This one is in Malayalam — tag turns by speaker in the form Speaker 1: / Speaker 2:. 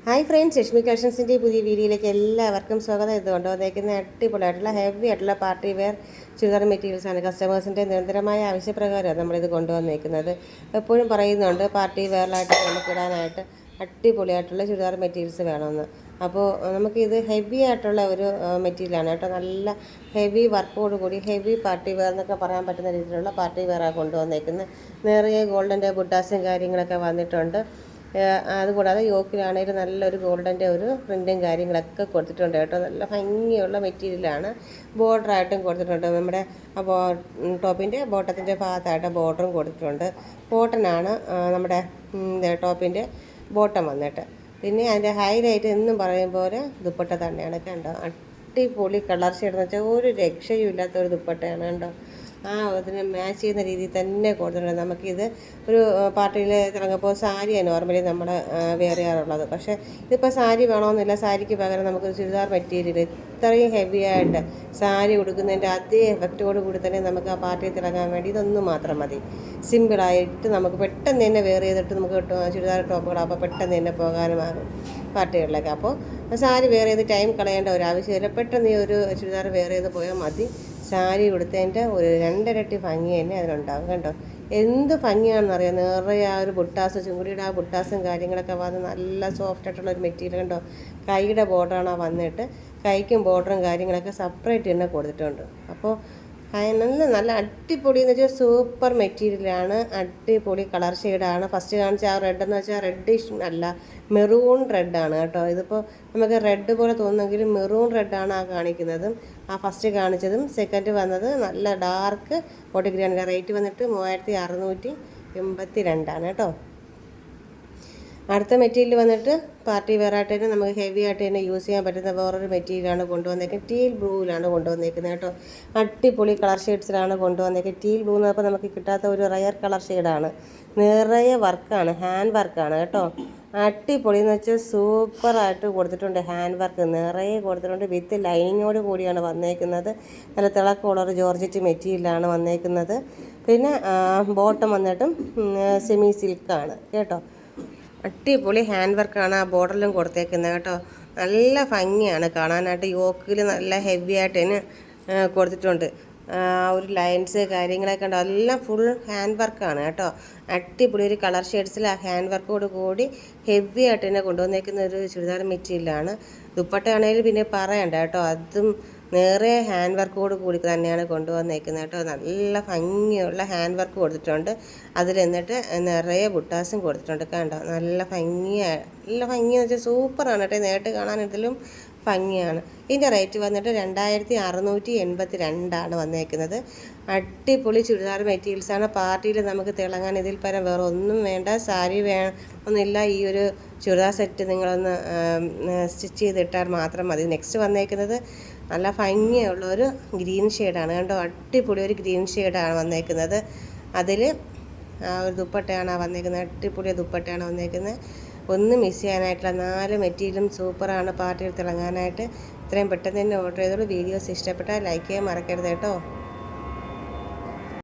Speaker 1: ഹായ് ഫ്രണ്ട്സ്, രശ്മി കളക്ഷൻസിൻ്റെ പുതിയ വീഡിയോയിലേക്ക് എല്ലാവർക്കും സ്വാഗതം. ഇത് കൊണ്ടുവന്നേക്കുന്ന അടിപൊളിയായിട്ടുള്ള ഹെവി ആയിട്ടുള്ള പാർട്ടി വെയർ ചുരിദാർ മെറ്റീരിയൽസാണ്. കസ്റ്റമേഴ്സിൻ്റെ നിരന്തരമായ ആവശ്യപ്രകാരമാണ് നമ്മളിത് കൊണ്ടുവന്നേക്കുന്നത്. എപ്പോഴും പറയുന്നുണ്ട് പാർട്ടി വെയറിലായിട്ട് നമുക്ക് ഇടാനായിട്ട് അടിപൊളിയായിട്ടുള്ള ചുരിദാർ മെറ്റീരിയൽസ് വേണമെന്ന്. അപ്പോൾ നമുക്കിത് ഹെവി ആയിട്ടുള്ള ഒരു മെറ്റീരിയലാണ് കേട്ടോ. നല്ല ഹെവി വർക്കോട് കൂടി ഹെവി പാർട്ടി വെയർ എന്നൊക്കെ പറയാൻ പറ്റുന്ന രീതിയിലുള്ള പാർട്ടി വെയറാണ് കൊണ്ടുവന്നേക്കുന്നത്. നിറയെ ഗോൾഡൻ്റെ ബുട്ടാസും കാര്യങ്ങളൊക്കെ വന്നിട്ടുണ്ട്. അതുകൂടാതെ യോക്കിലാണെങ്കിലും നല്ലൊരു ഗോൾഡൻ്റെ ഒരു പ്രിൻറ്റും കാര്യങ്ങളൊക്കെ കൊടുത്തിട്ടുണ്ട് കേട്ടോ. നല്ല ഭംഗിയുള്ള മെറ്റീരിയലാണ്. ബോർഡറായിട്ടും കൊടുത്തിട്ടുണ്ട്. നമ്മുടെ ടോപ്പിൻ്റെ ബോട്ടത്തിൻ്റെ ഭാഗത്തായിട്ട് ബോർഡറും കൊടുത്തിട്ടുണ്ട്. കോട്ടനാണ് നമ്മുടെ ടോപ്പിൻ്റെ ബോട്ടം വന്നിട്ട്. പിന്നെ അതിൻ്റെ ഹൈലൈറ്റ് എന്നും പറയും പോലെ ദുപ്പട്ട തന്നെയാണ് കണ്ടോ. അടിപൊളി കളർ ഷെയ്ഡ് എന്ന് വെച്ചാൽ ഒരു രക്ഷയും ഇല്ലാത്തൊരു ദുപ്പട്ടയാണ് കണ്ടോ. അതിന് മാച്ച് ചെയ്യുന്ന രീതിയിൽ തന്നെ കൊടുത്തിട്ടുണ്ട്. നമുക്കിത് ഒരു പാർട്ടിയിൽ തിളങ്ങപ്പോൾ സാരിയാണ് നോർമലി നമ്മൾ വെയർ ചെയ്യാറുള്ളത്. പക്ഷേ ഇതിപ്പോൾ സാരി വേണമെന്നില്ല. സാരിക്ക് പകരം നമുക്ക് ചുരിദാർ മെറ്റീരിയൽ ഇത്രയും ഹെവി ആയിട്ട് സാരി ഉടുക്കുന്നതിൻ്റെ അതേ എഫക്റ്റോട് കൂടി തന്നെ നമുക്ക് ആ പാർട്ടിയിൽ തിളങ്ങാൻ വേണ്ടി ഇതൊന്നും മാത്രം മതി. സിമ്പിളായിട്ട് നമുക്ക് പെട്ടെന്ന് തന്നെ വെയർ ചെയ്തിട്ട് നമുക്ക് ചുരിദാർ ടോപ്പുകളാകുമ്പോൾ പെട്ടെന്ന് തന്നെ പോകാനുമാകും പാർട്ടികളിലൊക്കെ. അപ്പോൾ സാരി വെയർ ചെയ്ത് ടൈം കളയേണ്ട ഒരു ആവശ്യമില്ല. പെട്ടെന്ന് ഈ ഒരു ചുരിദാർ വെയർ ചെയ്ത് പോയാൽ മതി. സാരി ഉടുത്തതിൻ്റെ ഒരു 2 ഇരട്ടി ഭംഗി തന്നെ അതിനുണ്ടാകും കണ്ടോ. എന്ത് ഭംഗിയാണെന്നറിയാം. നിറയെ ആ ഒരു ബുട്ടാസ്, ചുങ്കുടിയുടെ ആ ബുട്ടാസും കാര്യങ്ങളൊക്കെ വന്ന് നല്ല സോഫ്റ്റ് ആയിട്ടുള്ളൊരു മെറ്റീരിയൽ കണ്ടോ. കൈയുടെ ബോർഡറാണ് വന്നിട്ട്. കൈക്കും ബോർഡറും കാര്യങ്ങളൊക്കെ സെപ്പറേറ്റ് തന്നെ കൊടുത്തിട്ടുണ്ട്. അപ്പോൾ നല്ല അടിപൊളി എന്ന് വെച്ചാൽ സൂപ്പർ മെറ്റീരിയലാണ്. അടിപൊളി കളർ ഷെയ്ഡാണ്. ഫസ്റ്റ് കാണിച്ച ആ റെഡ് എന്ന് വെച്ചാൽ റെഡിഷ് അല്ല, മെറൂൺ റെഡാണ് കേട്ടോ. ഇതിപ്പോൾ നമുക്ക് റെഡ് പോലെ തോന്നുമെങ്കിലും മെറൂൺ റെഡാണ് ആ കാണിക്കുന്നതും. ആ ഫസ്റ്റ് കാണിച്ചതും സെക്കൻഡ് വന്നത് നല്ല ഡാർക്ക് ബോട്ടിഗ്രീൻ. റേറ്റ് വന്നിട്ട് 3682 കേട്ടോ. അടുത്ത മെറ്റീരിയൽ വന്നിട്ട് പാർട്ടി വെയർ ആയിട്ട് തന്നെ നമുക്ക് ഹെവി ആയിട്ട് തന്നെ യൂസ് ചെയ്യാൻ പറ്റുന്ന വേറൊരു മെറ്റീരിയലാണ് കൊണ്ടുവന്നേക്കുന്നത്. ടീൽ ബ്ലൂവിലാണ് കൊണ്ടുവന്നേക്കുന്നത് കേട്ടോ. അടിപൊളി കളർ ഷെയ്ഡ്സിലാണ് കൊണ്ടുവന്നേക്കുന്നത്. ടീൽ ബ്ലൂ എന്ന് പറയുമ്പോൾ നമുക്ക് കിട്ടാത്ത ഒരു റയർ കളർ ഷെയ്ഡാണ്. നിറയെ വർക്കാണ്, ഹാൻഡ് വർക്കാണ് കേട്ടോ. അടിപൊളി എന്ന് വെച്ചാൽ സൂപ്പറായിട്ട് കൊടുത്തിട്ടുണ്ട്. ഹാൻഡ് വർക്ക് നിറയെ കൊടുത്തിട്ടുണ്ട്. വിത്ത് ലൈനിങ്ങോട് കൂടിയാണ് വന്നേക്കുന്നത്. നല്ല തിളക്കമുള്ളൊരു ജോർജറ്റ് മെറ്റീരിയലാണ് വന്നേക്കുന്നത്. പിന്നെ ബോട്ടം വന്നിട്ടും സെമി സിൽക്കാണ് കേട്ടോ. അടിപൊളി ഹാൻഡ് വർക്കാണ് ആ ബോർഡറിലും കൊടുത്തേക്കുന്നത് കേട്ടോ. നല്ല ഭംഗിയാണ് കാണാനായിട്ട്. യോക്കിൽ നല്ല ഹെവി ആയിട്ട് തന്നെ കൊടുത്തിട്ടുണ്ട്. ഒരു ലൈൻസ് കാര്യങ്ങളൊക്കെ ഉണ്ട്. എല്ലാം ഫുൾ ഹാൻഡ് വർക്കാണ് കേട്ടോ. അടിപൊളി ഒരു കളർ ഷെയ്ഡ്സിൽ ആ ഹാൻഡ് വർക്കോട് കൂടി ഹെവി ആയിട്ട് തന്നെ കൊണ്ടുവന്നേക്കുന്ന ഒരു ചുരിദാർ മെറ്റീരിയലാണ്. ദുപ്പട്ടയാണെങ്കിലും പിന്നെ പറയണ്ട കേട്ടോ. അതും നേരെ ഹാൻഡ് വർക്കോട് കൂടി തന്നെയാണ് കൊണ്ടുവന്നേക്കുന്നത് കേട്ടോ. നല്ല ഭംഗിയുള്ള ഹാൻഡ് വർക്ക് കൊടുത്തിട്ടുണ്ട്. അതിലെന്നിട്ട് നിറയെ ബുട്ടാസും കൊടുത്തിട്ടുണ്ട് കണ്ടോ. നല്ല ഭംഗിയെന്ന് വെച്ചാൽ സൂപ്പറാണ് കേട്ടോ. നേരിട്ട് കാണാൻ ഇതിലും ഭംഗിയാണ്. ഇതിൻ്റെ റേറ്റ് വന്നിട്ട് 2682 വന്നേക്കുന്നത്. അടിപൊളി ചുരിദാർ മെറ്റീരിയൽസാണ്. പാർട്ടിയിൽ നമുക്ക് തിളങ്ങാൻ ഇതിൽ പരം വേറെ ഒന്നും വേണ്ട. സാരി ഒന്നുമില്ല. ഈ ഒരു ചുരിദാർ സെറ്റ് നിങ്ങളൊന്ന് സ്റ്റിച്ച് ചെയ്തിട്ടാൽ മാത്രം മതി. നെക്സ്റ്റ് വന്നേക്കുന്നത് നല്ല ഭംഗിയുള്ളൊരു ഗ്രീൻ ഷെയ്ഡാണ് കണ്ടോ. അടിപൊളി ഒരു ഗ്രീൻ ഷെയ്ഡാണ് വന്നേക്കുന്നത്. അതിൽ ഒരു ദുപ്പട്ടയാണ് വന്നേക്കുന്നത്. അടിപൊളി ദുപ്പട്ടയാണ് വന്നേക്കുന്നത്. ഒന്നും മിസ് ചെയ്യാനായിട്ടുള്ള 4 മെറ്റീരിയലും സൂപ്പറാണ് പാർട്ടിയിൽ തിളങ്ങാനായിട്ട്. ഇത്രയും പെട്ടെന്ന് തന്നെ ഓർഡർ ചെയ്തോളൂ. വീഡിയോസ് ഇഷ്ടപ്പെട്ടാൽ ലൈക്ക് ചെയ്യാൻ മറക്കരുത് കേട്ടോ.